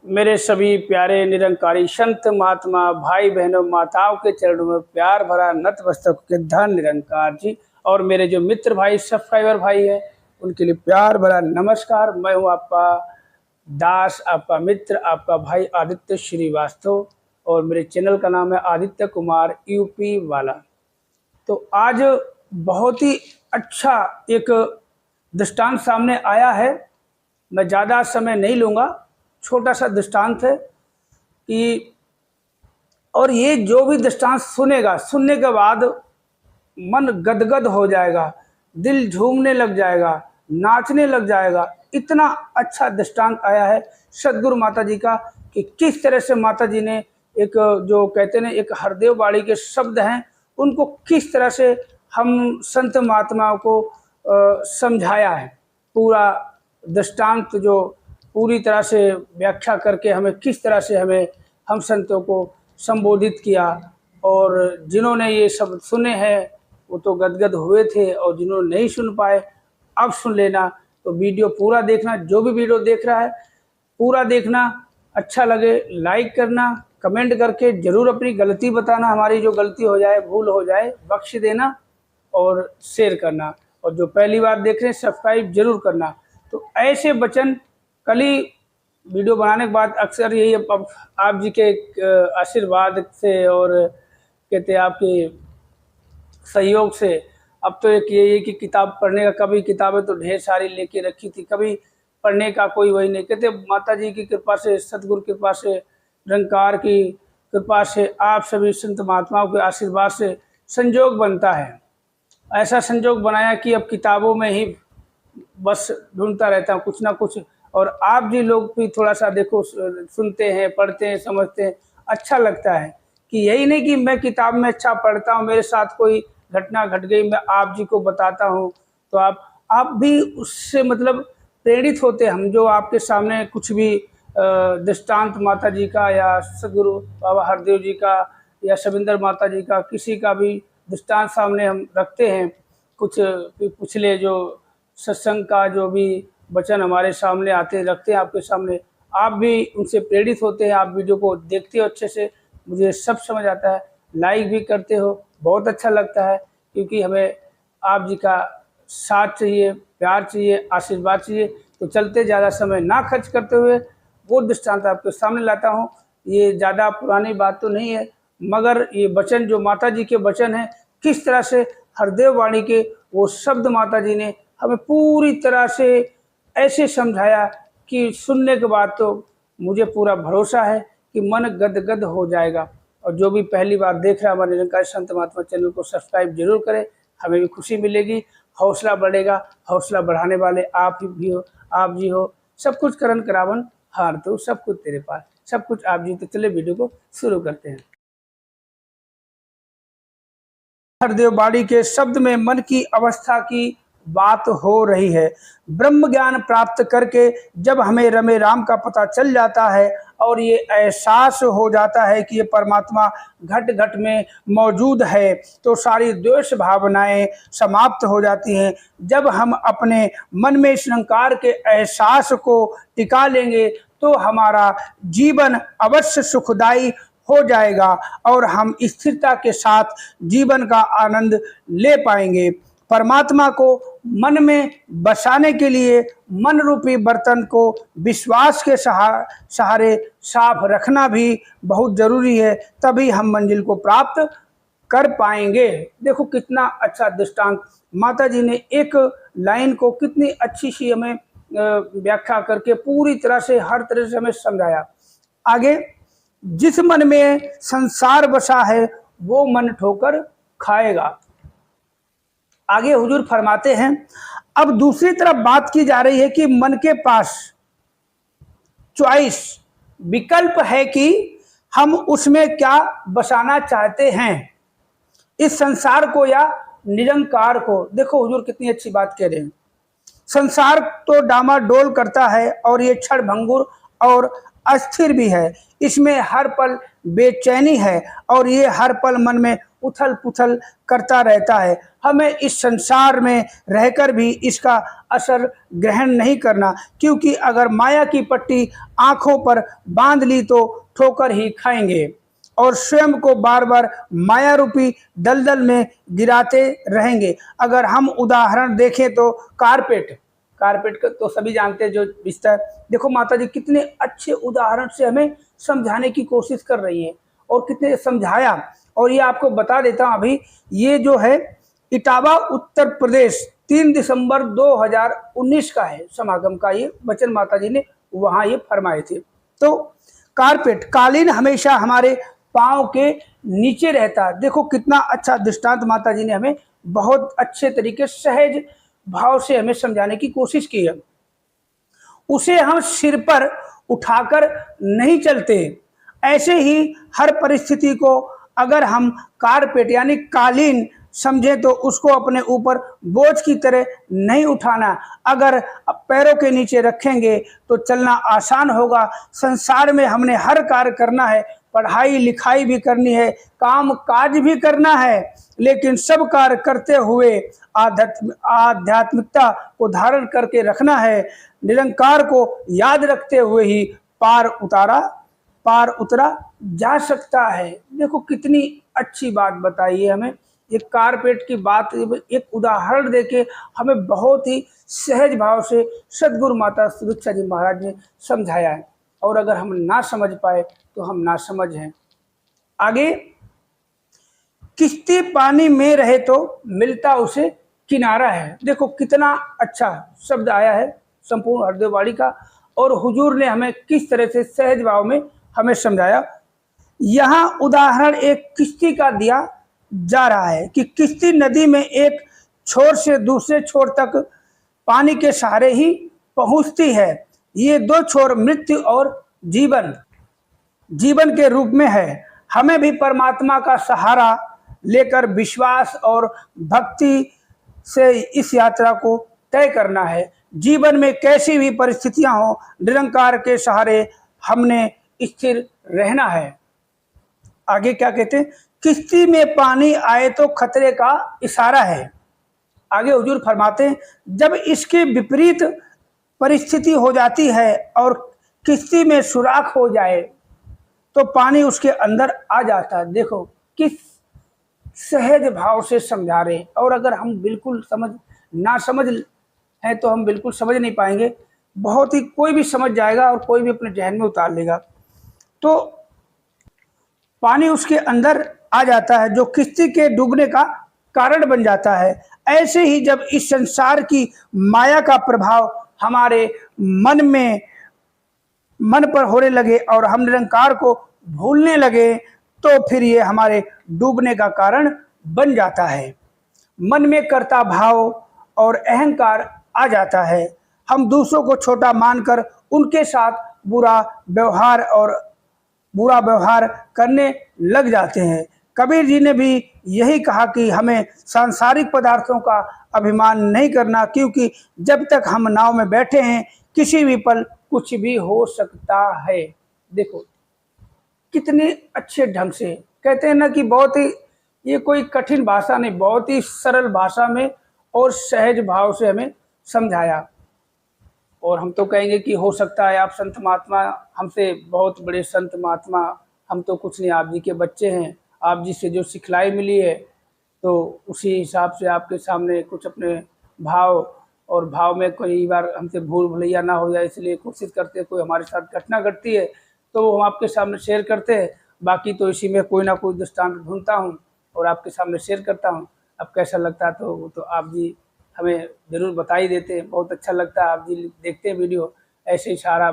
मेरे सभी प्यारे निरंकारी संत महात्मा भाई बहनों माताओं के चरणों में प्यार भरा नतमस्तक के धन निरंकार जी। और मेरे जो मित्र भाई सब्सक्राइबर भाई हैं उनके लिए प्यार भरा नमस्कार। मैं हूं आपका दास, आपका मित्र, आपका भाई आदित्य श्रीवास्तव और मेरे चैनल का नाम है आदित्य कुमार यूपी वाला। तो आज बहुत ही अच्छा एक दृष्टांत सामने आया है। मैं ज़्यादा समय नहीं लूँगा, छोटा सा दृष्टांत है कि और ये जो भी दृष्टांत सुनेगा, सुनने के बाद मन गदगद हो जाएगा, दिल झूमने लग जाएगा, नाचने लग जाएगा। इतना अच्छा दृष्टांत आया है सदगुरु माता जी का कि किस तरह से माता जी ने एक जो कहते हैं एक हरदेव बाड़ी के शब्द हैं उनको किस तरह से हम संत महात्माओं को समझाया है। पूरा दृष्टांत जो पूरी तरह से व्याख्या करके हमें किस तरह से हम संतों को संबोधित किया। और जिन्होंने ये सब सुने हैं वो तो गदगद हुए थे, और जिन्होंने नहीं सुन पाए अब सुन लेना। तो वीडियो पूरा देखना, जो भी वीडियो देख रहा है पूरा देखना। अच्छा लगे लाइक करना, कमेंट करके ज़रूर अपनी गलती बताना, हमारी जो गलती हो जाए, भूल हो जाए बख्श देना, और शेयर करना। और जो पहली बार देख रहे हैं सब्सक्राइब जरूर करना। तो ऐसे वचन कल ही वीडियो बनाने के बाद अक्सर यही अब आप जी के आशीर्वाद से और कहते हैं आपके सहयोग से अब तो एक यही है कि किताब पढ़ने का, कभी किताबें तो ढेर सारी लेके रखी थी, कभी पढ़ने का कोई वही नहीं। कहते माता जी की कृपा से, सतगुरु की कृपा से, निरंकार की कृपा से, आप सभी संत महात्माओं के आशीर्वाद से संजोग बनता है। ऐसा संजोग बनाया कि अब किताबों में ही बस ढूंढता रहता हूँ कुछ ना कुछ। और आप जी लोग भी थोड़ा सा देखो, सुनते हैं, पढ़ते हैं, समझते हैं, अच्छा लगता है कि यही नहीं कि मैं किताब में अच्छा पढ़ता हूँ, मेरे साथ कोई घटना घट गई मैं आप जी को बताता हूँ तो आप भी उससे मतलब प्रेरित होते। हम जो आपके सामने कुछ भी दृष्टांत माता जी का या सदगुरु बाबा हरदेव जी का या शबिंदर माता जी का, किसी का भी दृष्टांत सामने हम रखते हैं, कुछ पिछले जो सत्संग का जो भी वचन हमारे सामने आते रखते हैं आपके सामने, आप भी उनसे प्रेरित होते हैं। आप वीडियो को देखते हो अच्छे से, मुझे सब समझ आता है, लाइक भी करते हो, बहुत अच्छा लगता है। क्योंकि हमें आप जी का साथ चाहिए, प्यार चाहिए, आशीर्वाद चाहिए। तो चलते ज़्यादा समय ना खर्च करते हुए वो दृष्टांत आपके सामने लाता हूँ। ये ज़्यादा पुरानी बात तो नहीं है, मगर ये वचन जो माता जी के वचन हैं, किस तरह से हरदेव वाणी के वो शब्द माता जी ने हमें पूरी तरह से ऐसे समझाया कि सुनने के बाद तो मुझे पूरा भरोसा है कि मन गदगद हो जाएगा। और जो भी पहली बार देख रहा है हमारे निरंकारी संत महात्मा चैनल को सब्सक्राइब जरूर करें, हमें भी खुशी मिलेगी, हौसला बढ़ेगा। हौसला बढ़ाने वाले आप ही भी हो, आप जी हो। सब कुछ करण करावन हार तो सब कुछ तेरे पास, सब कुछ आप जी। तो चले वीडियो को शुरू करते हैं। हरदेव बाड़ी के शब्द में मन की अवस्था की बात हो रही है। ब्रह्म ज्ञान प्राप्त करके जब हमें रमे राम का पता चल जाता है और ये एहसास हो जाता है कि ये परमात्मा घट घट में मौजूद है, तो सारी द्वेष भावनाएं समाप्त हो जाती हैं। जब हम अपने मन में इस निरंकार के एहसास को टिका लेंगे तो हमारा जीवन अवश्य सुखदायी हो जाएगा और हम स्थिरता के साथ जीवन का आनंद ले पाएंगे। परमात्मा को मन में बसाने के लिए मन रूपी बर्तन को विश्वास के सहारे साफ रखना भी बहुत जरूरी है, तभी हम मंजिल को प्राप्त कर पाएंगे। देखो कितना अच्छा दृष्टांत माता जी ने एक लाइन को कितनी अच्छी सी हमें व्याख्या करके पूरी तरह से हर तरह से हमें समझाया। आगे, जिस मन में संसार बसा है वो मन ठोकर खाएगा। आगे हुजूर फरमाते हैं, अब दूसरी तरफ बात की जा रही है कि मन के पास चॉइस, विकल्प है कि हम उसमें क्या बसाना चाहते हैं, इस संसार को या निरंकार को। देखो हुजूर कितनी अच्छी बात कह रहे हैं। संसार तो डामाडोल करता है और ये क्षण भंगुर और अस्थिर भी है। इसमें हर पल बेचैनी है और ये हर पल मन में उथल पुथल करता रहता है। हमें इस संसार में रहकर भी इसका असर ग्रहण नहीं करना, क्योंकि अगर माया की पट्टी आंखों पर बांध ली तो ठोकर ही खाएंगे और स्वयं को बार बार माया रूपी दलदल में गिराते रहेंगे। अगर हम उदाहरण देखें तो कारपेट का तो सभी जानते हैं, जो बिस्तर, देखो माता जी कितने अच्छे उदाहरण से हमें समझाने की कोशिश कर रही है और कितने समझाया। और ये आपको बता देता हूँ, अभी ये जो है इटावा उत्तर प्रदेश 3 दिसंबर 2019 का है समागम का ये वचन माता जी ने वहाँ ये फरमाए थे। तो कारपेट कालीन हमेशा हमारे पाँव के नीचे रहता है। देखो कितना अच्छा दृष्टांत माता जी ने हमें बहुत अच्छे तरीके सहज भाव से हमें समझाने की कोशिश की है। उसे हम सिर पर उठाकर नहीं चलते। ऐसे ही हर परिस्थिति को अगर हम कारपेट यानी कालीन समझे तो उसको अपने ऊपर बोझ की तरह नहीं उठाना। अगर पैरों के नीचे रखेंगे तो चलना आसान होगा। संसार में हमने हर कार्य करना है, पढ़ाई लिखाई भी करनी है, काम काज भी करना है, लेकिन सब कार्य करते हुए आध्यात्मिकता को धारण करके रखना है। निरंकार को याद रखते हुए ही पार उतरा जा सकता है। देखो कितनी अच्छी बात बताई है हमें। एक कारपेट की बात एक उदाहरण देके हमें बहुत ही सहज भाव से सदगुरु माता सुदीक्षा जी महाराज ने समझाया है। और अगर हम ना समझ पाए तो हम ना समझ हैं। आगे, किश्ती पानी में रहे तो मिलता उसे किनारा है। देखो कितना अच्छा शब्द आया है संपूर्ण हरदेववाणी का, और हुजूर ने हमें किस तरह से सहज भाव में हमें समझाया। यहाँ उदाहरण एक किश्ती का दिया जा रहा है कि किश्ती नदी में एक छोर से दूसरे छोर तक पानी के सहारे ही पहुंचती है। ये दो छोर मृत्यु और जीवन के रूप में है। हमें भी परमात्मा का सहारा लेकर विश्वास और भक्ति से इस यात्रा को तय करना है। जीवन में कैसी भी परिस्थितियां हो, निरंकार के सहारे हमने स्थिर रहना है। आगे क्या कहते हैं, किश्ती में पानी आए तो खतरे का इशारा है। आगे हुजूर फरमाते हैं, जब इसके विपरीत परिस्थिति हो जाती है और किश्ती में सुराख हो जाए तो पानी उसके अंदर आ जाता है। देखो किस सहज भाव से समझा रहे हैं। और अगर हम बिल्कुल ना समझ है तो हम बिल्कुल समझ नहीं पाएंगे। बहुत ही कोई भी समझ जाएगा और कोई भी अपने जहन में उतार लेगा। तो पानी उसके अंदर आ जाता है जो किश्ती के डूबने का कारण बन जाता है। ऐसे ही जब इस संसार की माया का प्रभाव हमारे मन पर होने लगे और हम निरंकार को भूलने लगे तो फिर ये हमारे डूबने का कारण बन जाता है। मन में कर्ता भाव और अहंकार आ जाता है। हम दूसरों को छोटा मानकर उनके साथ बुरा व्यवहार करने लग जाते हैं। कबीर जी ने भी यही कहा कि हमें सांसारिक पदार्थों का अभिमान नहीं करना, क्योंकि जब तक हम नाव में बैठे हैं किसी भी पल कुछ भी हो सकता है। देखो कितने अच्छे ढंग से कहते हैं ना कि बहुत ही, ये कोई कठिन भाषा नहीं, बहुत ही सरल भाषा में और सहज भाव से हमें समझाया। और हम तो कहेंगे कि हो सकता है आप संत महात्मा, हमसे बहुत बड़े संत महात्मा, हम तो कुछ नहीं, आप जी के बच्चे हैं। आप जी से जो सिखलाई मिली है तो उसी हिसाब से आपके सामने कुछ अपने भाव में कई बार हमसे भूल भुलैया ना हो जाए, इसलिए कोशिश करते हैं। कोई हमारे साथ घटना घटती है तो हम आपके सामने शेयर करते हैं। बाकी तो इसी में कोई ना कोई दृष्टांत ढूंढता हूँ और आपके सामने शेयर करता हूँ। अब कैसा लगता है तो वो तो आप जी हमें ज़रूर बता ही देते हैं। बहुत अच्छा लगता है, आप जी देखते हैं वीडियो, ऐसे ही सहारा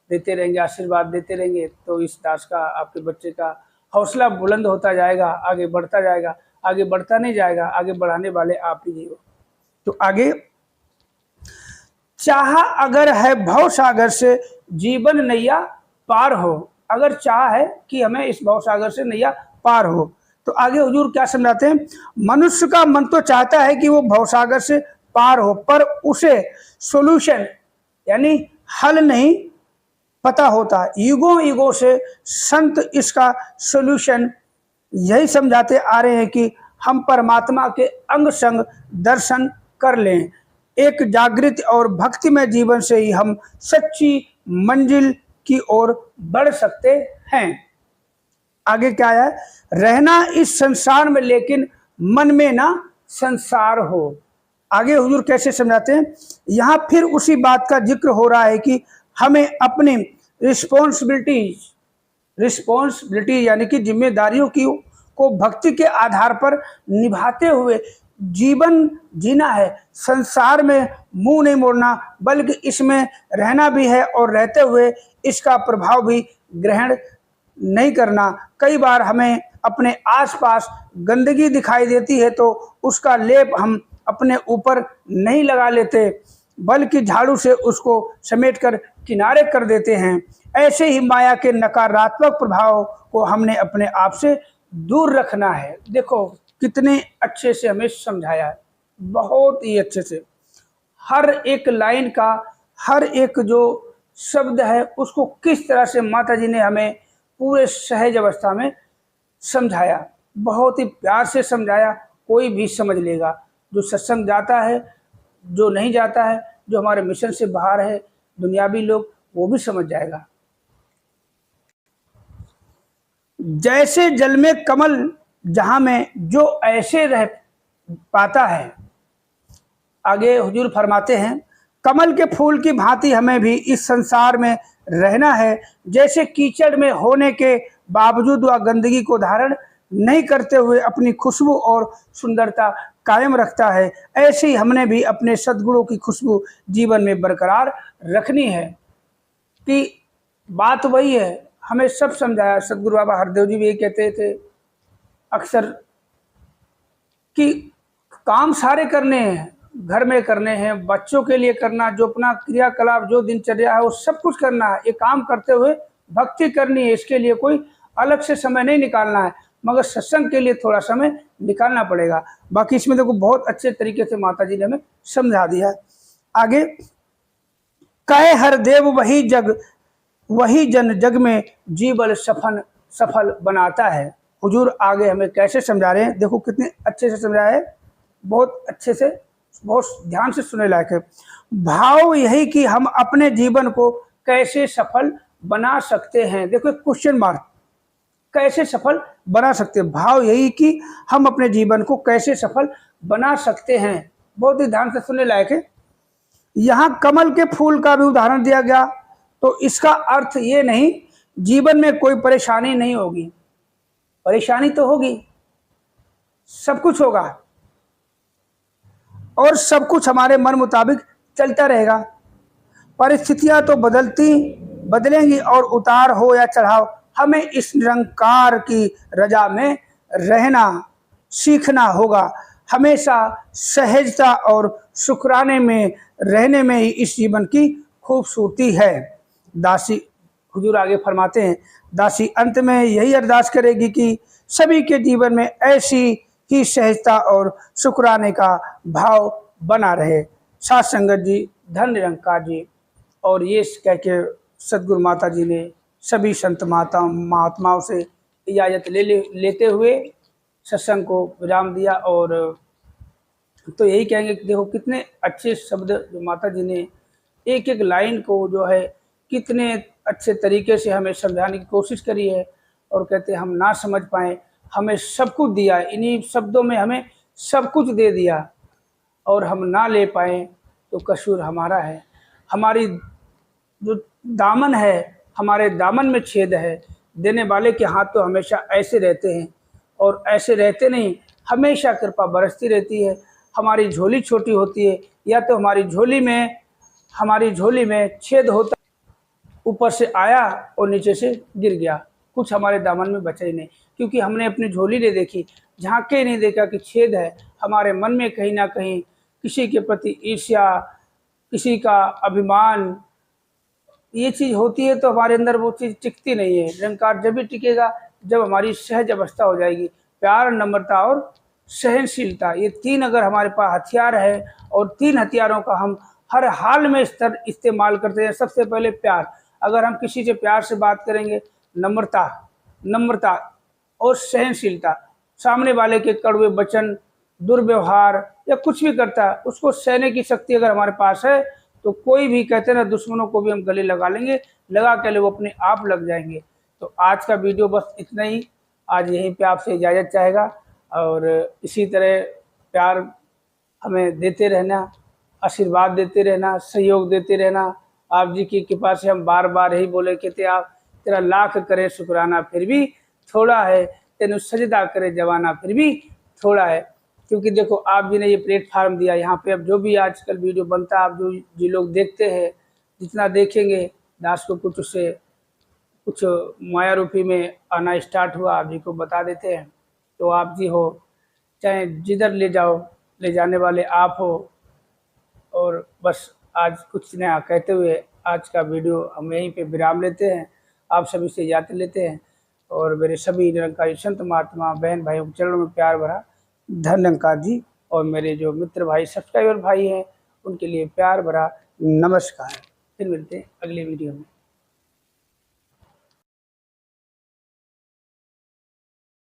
देते रहेंगे, आशीर्वाद देते रहेंगे तो इस दास का, आपके बच्चे का हौसला बुलंद होता जाएगा, आगे बढ़ता जाएगा। आगे बढ़ता नहीं जाएगा, आगे बढ़ाने वाले आप ही हो। तो आगे, चाह अगर है भव सागर से जीवन नैया पार हो। अगर चाह है कि हमें इस भव सागर से नैया पार हो तो आगे हुजूर क्या समझाते हैं, मनुष्य का मन तो चाहता है कि वो भव सागर से पार हो, पर उसे सॉल्यूशन यानी हल नहीं पता होता। युगों युगों से संत इसका सॉल्यूशन यही समझाते आ रहे हैं कि हम परमात्मा के अंग संग दर्शन कर लें। एक जागृत और भक्तिमय जीवन से ही हम सच्ची मंजिल की ओर बढ़ सकते हैं। आगे क्या है, रहना इस संसार में लेकिन मन में ना संसार हो। आगे हुजूर कैसे समझाते हैं, यहाँ फिर उसी बात का जिक्र हो रहा है कि हमें अपनी रिस्पॉन्सिबिलिटी यानी कि जिम्मेदारियों की को भक्ति के आधार पर निभाते हुए जीवन जीना है। संसार में मुंह नहीं मोड़ना, बल्कि इसमें रहना भी है और रहते हुए इसका प्रभाव भी ग्रहण नहीं करना। कई बार हमें अपने आसपास गंदगी दिखाई देती है तो उसका लेप हम अपने ऊपर नहीं लगा लेते, बल्कि झाड़ू से उसको समेटकर किनारे कर देते हैं। ऐसे ही माया के नकारात्मक प्रभाव को हमने अपने आप से दूर रखना है। देखो कितने अच्छे से हमें समझाया है, बहुत ही अच्छे से। हर एक लाइन का, हर एक जो शब्द है उसको किस तरह से माता जी ने हमें पूरे सहज अवस्था में समझाया, बहुत ही प्यार से समझाया। कोई भी समझ लेगा, जो सत्संग जाता है, जो नहीं जाता है, जो हमारे मिशन से बाहर है, दुनियावी लोग, वो भी समझ जाएगा। जैसे जल में कमल जहां में जो ऐसे रह पाता है, आगे हुजूर फरमाते हैं, कमल के फूल की भांति हमें भी इस संसार में रहना है। जैसे कीचड़ में होने के बावजूद वह गंदगी को धारण नहीं करते हुए अपनी खुशबू और सुंदरता कायम रखता है, ऐसे ही हमने भी अपने सद्गुणों की खुशबू जीवन में बरकरार रखनी है। कि बात वही है, हमें सब समझाया। सदगुरु बाबा हरदेव जी भी यही कहते थे अक्सर कि काम सारे करने हैं, घर में करने हैं, बच्चों के लिए करना, जो अपना क्रियाकलाप, जो दिनचर्या है वो सब कुछ करना है। ये काम करते हुए भक्ति करनी है, इसके लिए कोई अलग से समय नहीं निकालना है, मगर सत्संग के लिए थोड़ा समय निकालना पड़ेगा। बाकी इसमें देखो बहुत अच्छे तरीके से माता जी ने हमें समझा दिया है। आगे कहे हर देव वही जन जग में जीवन सफल बनाता है। हुजूर आगे हमें कैसे समझा रहे हैं, देखो कितने अच्छे से समझाया है, बहुत अच्छे से, बहुत ध्यान से सुनने लायक है। भाव यही कि हम अपने जीवन को कैसे सफल बना सकते हैं। देखो क्वेश्चन मार्क, कैसे सफल बना सकते हैं। भाव यही कि हम अपने जीवन को कैसे सफल बना सकते हैं, बहुत ही ध्यान से सुनने लायक है। यहाँ कमल के फूल का भी उदाहरण दिया गया, तो इसका अर्थ ये नहीं जीवन में कोई परेशानी नहीं होगी। परेशानी तो होगी, सब कुछ होगा और सब कुछ हमारे मन मुताबिक चलता रहेगा। परिस्थितियां तो बदलेंगी और उतार हो या चढ़ाव, हमें इस निरंकार की रजा में रहना सीखना होगा। हमेशा सहजता और शुक्राने में रहने में ही इस जीवन की खूबसूरती है। दासी, हुजूर आगे फरमाते हैं, दासी अंत में यही अरदास करेगी कि सभी के जीवन में ऐसी ही सहजता और शुक्राने का भाव बना रहे। साथ संगत जी, धन निरंकार जी। और ये कह के सदगुरु माता जी ने सभी संत महात्माओं से इजाज़त लेते हुए सत्संग को विराम दिया। और तो यही कहेंगे कि देखो कितने अच्छे शब्द जो माता जी ने एक एक लाइन को जो है कितने अच्छे तरीके से हमें समझाने की कोशिश करी है। और कहते हम ना समझ पाएँ, हमें सब कुछ दिया, इन्हीं शब्दों में हमें सब कुछ दे दिया, और हम ना ले पाएँ तो कसूर हमारा है। हमारी जो दामन है, हमारे दामन में छेद है। देने वाले के हाथ तो हमेशा ऐसे रहते हैं, और ऐसे रहते नहीं, हमेशा कृपा बरसती रहती है। हमारी झोली छोटी होती है, या तो हमारी झोली में छेद होता, ऊपर से आया और नीचे से गिर गया, कुछ हमारे दामन में बचा ही नहीं, क्योंकि हमने अपनी झोली नहीं देखी, झांक के नहीं देखा कि छेद है। हमारे मन में कहीं ना कहीं किसी के प्रति ईर्ष्या, किसी का अभिमान, ये चीज़ होती है, तो हमारे अंदर वो चीज़ टिकती नहीं है। निरंकार जब भी टिकेगा जब हमारी सहज अवस्था हो जाएगी। प्यार, नम्रता और सहनशीलता, ये तीन अगर हमारे पास हथियार है, और तीन हथियारों का हम हर हाल में इस्तेमाल करते हैं। सबसे पहले प्यार, अगर हम किसी से प्यार से बात करेंगे, नम्रता और सहनशीलता। सामने वाले के कड़वे वचन, दुर्व्यवहार या कुछ भी करता है, उसको सहने की शक्ति अगर हमारे पास है तो कोई भी, कहते हैं ना, दुश्मनों को भी हम गले लगा लेंगे, लगा के वो अपने आप लग जाएंगे। तो आज का वीडियो बस इतना ही। आज यहीं पे आपसे इजाज़त चाहेगा और इसी तरह प्यार हमें देते रहना, आशीर्वाद देते रहना, सहयोग देते रहना। आप जी की कृपा से हम बार बार यही बोले कि तेरा लाख करे शुक्राना फिर भी थोड़ा है, तेनु सजदा करे जवाना फिर भी थोड़ा है। क्योंकि देखो, आप जी ने ये प्लेटफार्म दिया, यहाँ पे अब जो भी आजकल वीडियो बनता है, आप जो लोग देखते हैं, जितना देखेंगे दास को कुछ उससे कुछ माया रूपी में आना स्टार्ट हुआ, आप जी को बता देते हैं। तो आप जी हो, चाहे जिधर ले जाओ, ले जाने वाले आप हो। और बस आज कुछ नया कहते हुए आज का वीडियो हम यहीं पे विराम लेते हैं। आप सभी से इजाज़त लेते हैं और मेरे सभी निरंकारी संत महात्मा बहन भाइयों के चरणों में प्यार भरा धन्यवाद जी। और मेरे जो मित्र भाई सब्सक्राइबर भाई हैं, उनके लिए प्यार भरा नमस्कार। फिर मिलते हैं अगले वीडियो में।